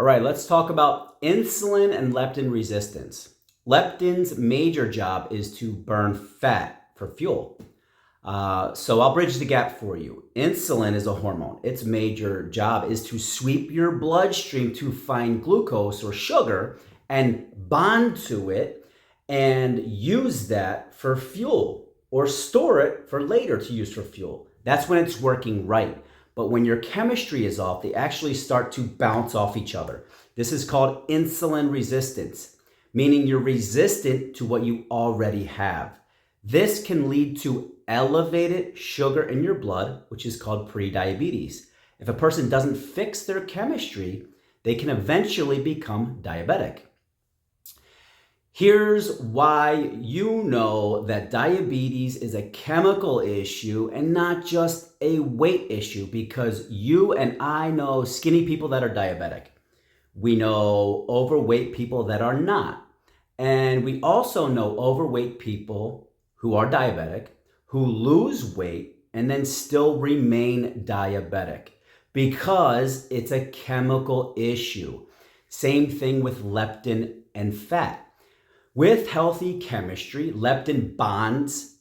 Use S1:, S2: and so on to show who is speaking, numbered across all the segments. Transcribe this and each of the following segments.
S1: All right, let's talk about insulin and leptin resistance. Leptin's major job is to burn fat for fuel. So I'll bridge the gap for you. Insulin is a hormone. Its major job is to sweep your bloodstream to find glucose or sugar and bond to it and use that for fuel or store it for later to use for fuel. That's when it's working right. But when your chemistry is off, they actually start to bounce off each other. This is called insulin resistance, meaning you're resistant to what you already have. This can lead to elevated sugar in your blood, which is called prediabetes. If a person doesn't fix their chemistry, they can eventually become diabetic. Here's why you know that diabetes is a chemical issue and not just a weight issue, because you and I know skinny people that are diabetic. We know overweight people that are not. And we also know overweight people who are diabetic, who lose weight and then still remain diabetic because it's a chemical issue. Same thing with leptin and fat. With healthy chemistry, leptin bonds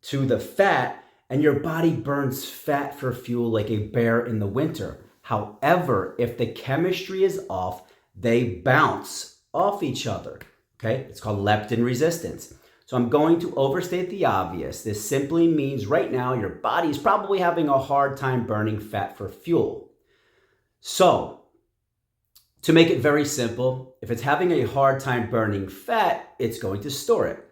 S1: to the fat and your body burns fat for fuel like a bear in the winter. However, if the chemistry is off, they bounce off each other. Okay, it's called leptin resistance. So I'm going to overstate the obvious. This simply means right now your body is probably having a hard time burning fat for fuel. So to make it very simple, if it's having a hard time burning fat, it's going to store it.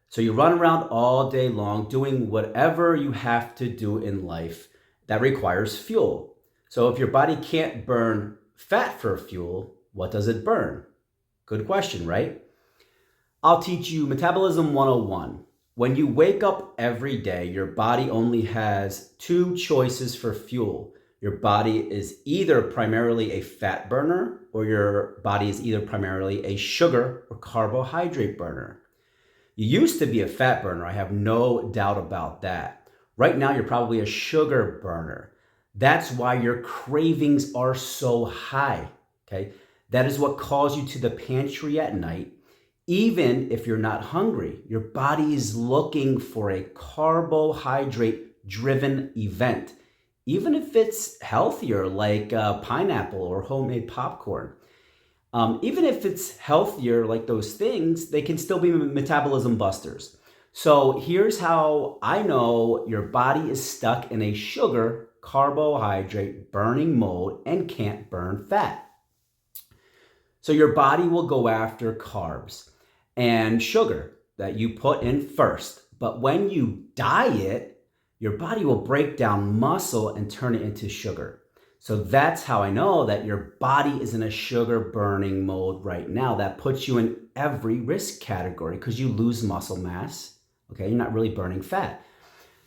S1: So you run around all day long doing whatever you have to do in life that requires fuel. So if your body can't burn fat for fuel, what does it burn? Good question, right? I'll teach you Metabolism 101. When you wake up every day, your body only has two choices for fuel. Your body is either primarily a fat burner or your body is either primarily a sugar or carbohydrate burner. You used to be a fat burner, I have no doubt about that. Right now, you're probably a sugar burner. That's why your cravings are so high, okay? That is what calls you to the pantry at night. Even if you're not hungry, your body is looking for a carbohydrate-driven event, even if it's healthier, like pineapple or homemade popcorn. Even if it's healthier, like those things, they can still be metabolism busters. So here's how I know your body is stuck in a sugar carbohydrate burning mode and can't burn fat. So your body will go after carbs and sugar that you put in first. But when you diet, your body will break down muscle and turn it into sugar. So that's how I know that your body is in a sugar burning mode right now. That puts you in every risk category because you lose muscle mass. Okay, you're not really burning fat.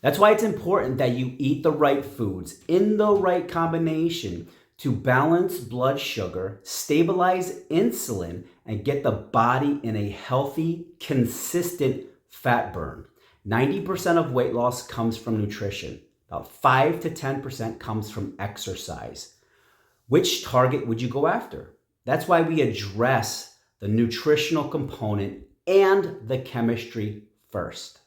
S1: That's why it's important that you eat the right foods in the right combination to balance blood sugar, stabilize insulin, and get the body in a healthy, consistent fat burn. 90% of weight loss comes from nutrition. About 5 to 10% comes from exercise. Which target would you go after? That's why we address the nutritional component and the chemistry first.